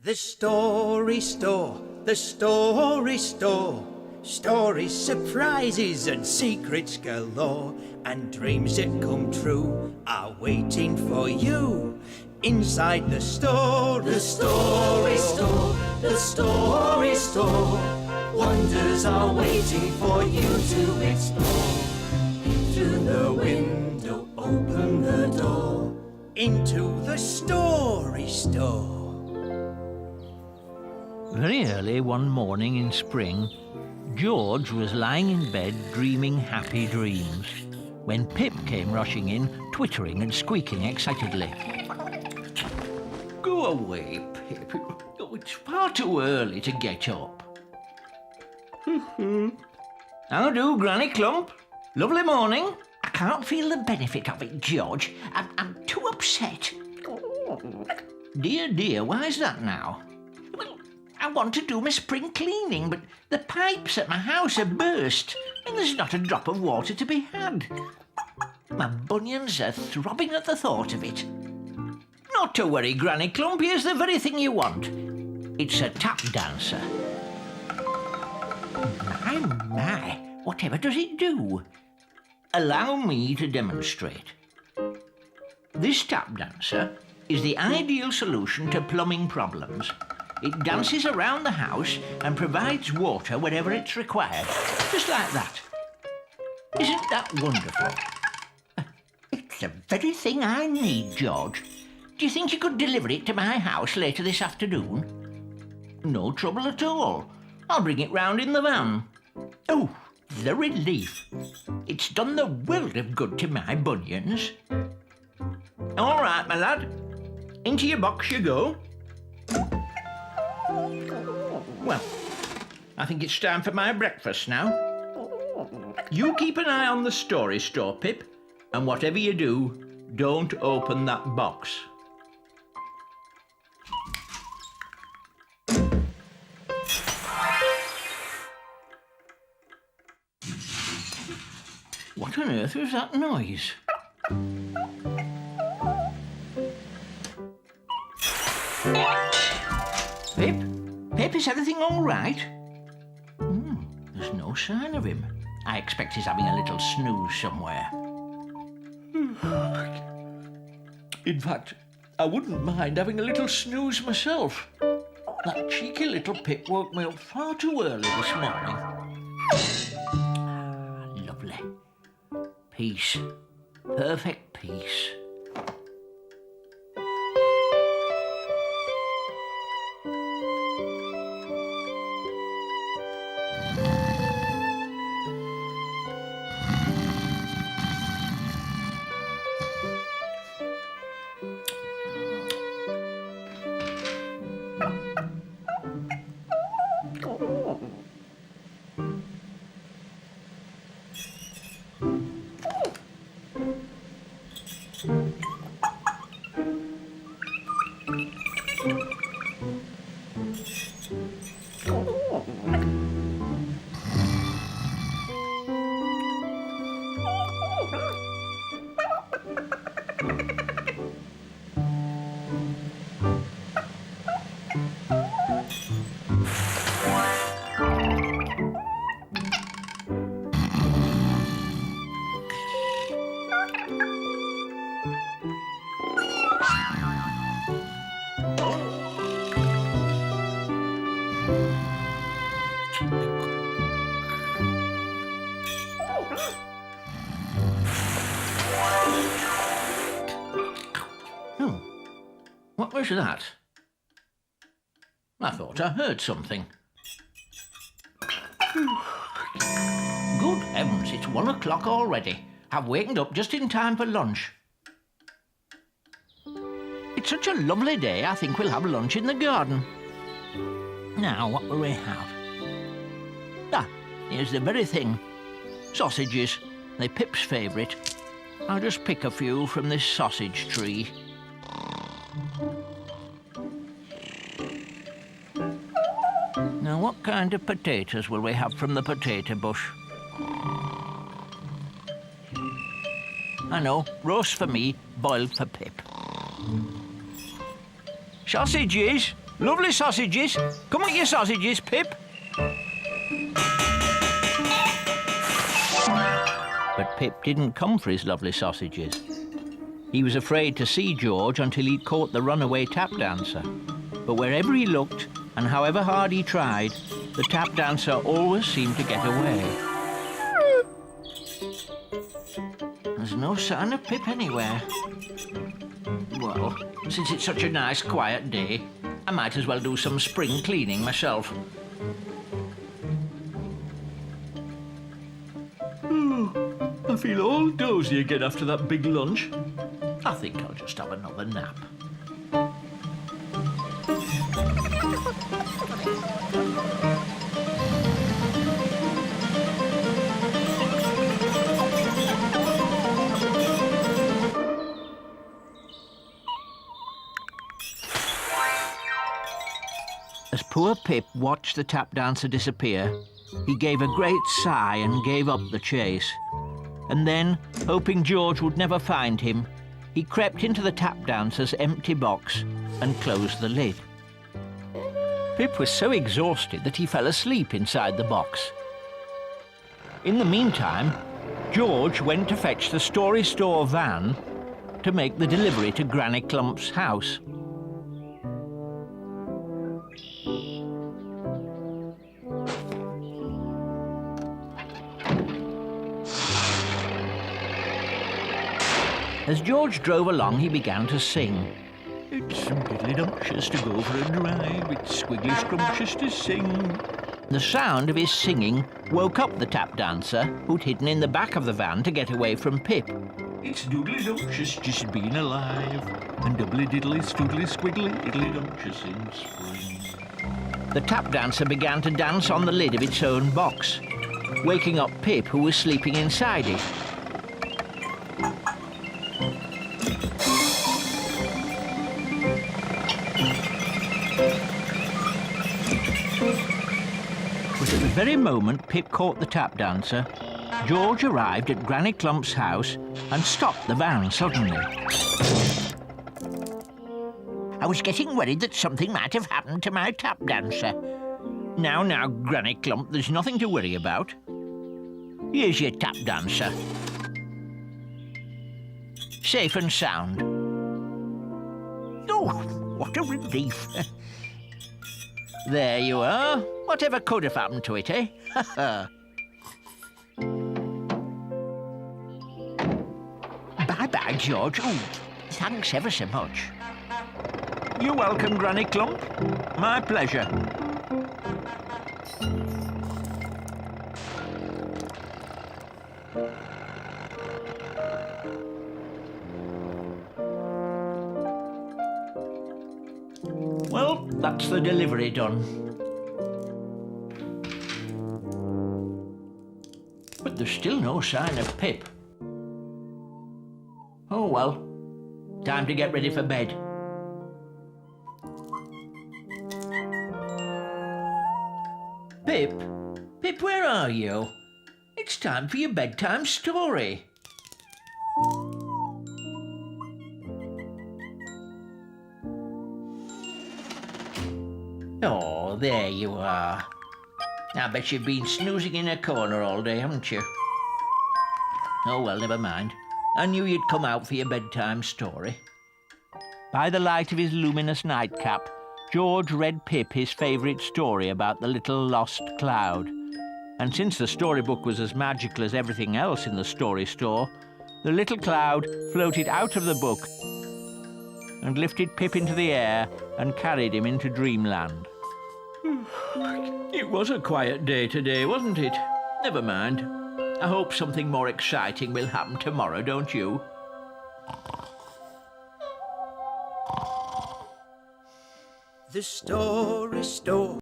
The Story Store, the Story Store. Stories, surprises and secrets galore, and dreams that come true are waiting for you inside the store. The Story Store, the Story Store. Wonders are waiting for you to explore. Through the window, open the door into the Story Store. Very early one morning in spring, George was lying in bed dreaming happy dreams when Pip came rushing in, twittering and squeaking excitedly. Go away, Pip. Oh, it's far too early to get up. How do, Granny Clump? Lovely morning. I can't feel the benefit of it, George. I'm too upset. Dear, dear, why's that now? I want to do my spring cleaning, but the pipes at my house are burst, and there's not a drop of water to be had. My bunions are throbbing at the thought of it. Not to worry, Granny Clump, here's the very thing you want. It's a tap dancer. My, whatever does it do? Allow me to demonstrate. This tap dancer is the ideal solution to plumbing problems. It dances around the house and provides water wherever it's required. Just like that. Isn't that wonderful? It's the very thing I need, George. Do you think you could deliver it to my house later this afternoon? No trouble at all. I'll bring it round in the van. Oh, the relief. It's done the world of good to my bunions. All right, my lad. Into your box you go. Well, I think it's time for my breakfast now. You keep an eye on the Story Store, Pip, and whatever you do, don't open that box. What on earth was that noise? Pip? Pip, is everything all right? There's no sign of him. I expect he's having a little snooze somewhere. In fact, I wouldn't mind having a little snooze myself. That cheeky little Pip woke me up far too early this morning. Lovely. Peace. Perfect peace. What was that? I thought I heard something. Good heavens, it's 1 o'clock already. I've wakened up just in time for lunch. It's such a lovely day, I think we'll have lunch in the garden. Now, what will we have? Ah, here's the very thing. Sausages. They're Pip's favourite. I'll just pick a few from this sausage tree. Now, what kind of potatoes will we have from the potato bush? I know, roast for me, boiled for Pip. Sausages! Lovely sausages. Come on, your sausages, Pip. But Pip didn't come for his lovely sausages. He was afraid to see George until he'd caught the runaway tap dancer. But wherever he looked, and however hard he tried, the tap dancer always seemed to get away. There's no sign of Pip anywhere. Well, since it's such a nice, quiet day, I might as well do some spring cleaning myself. I feel all dozy again after that big lunch. I think I'll just have another nap. As poor Pip watched the tap dancer disappear, he gave a great sigh and gave up the chase. And then, hoping George would never find him, he crept into the tap dancer's empty box and closed the lid. Pip was so exhausted that he fell asleep inside the box. In the meantime, George went to fetch the Story Store van to make the delivery to Granny Clump's house. As George drove along, he began to sing. It's diddly-dumptious to go for a drive, it's squiggly-scrumptious to sing. The sound of his singing woke up the tap dancer, who'd hidden in the back of the van to get away from Pip. It's doodly-dumptious just being alive, and doubly-diddly-stoodly-squiggly-iddly-dumptious in spring. The tap dancer began to dance on the lid of its own box, waking up Pip, who was sleeping inside it. But at the very moment Pip caught the tap dancer, George arrived at Granny Clump's house and stopped the van suddenly. I was getting worried that something might have happened to my tap dancer. Now, Granny Clump, there's nothing to worry about. Here's your tap dancer. Safe and sound. Oh, what a relief. There you are. Whatever could have happened to it, eh? Bye-bye, George. Oh, thanks ever so much. You're welcome, Granny Clump. My pleasure. Well, that's the delivery done. But there's still no sign of Pip. Oh well, time to get ready for bed. Pip? Pip, where are you? It's time for your bedtime story. Oh, there you are. I bet you've been snoozing in a corner all day, haven't you? Oh, well, never mind. I knew you'd come out for your bedtime story. By the light of his luminous nightcap, George read Pip his favourite story about the little lost cloud. And since the storybook was as magical as everything else in the story store, the little cloud floated out of the book and lifted Pip into the air and carried him into dreamland. It was a quiet day today, wasn't it? Never mind. I hope something more exciting will happen tomorrow, don't you? The Story Store.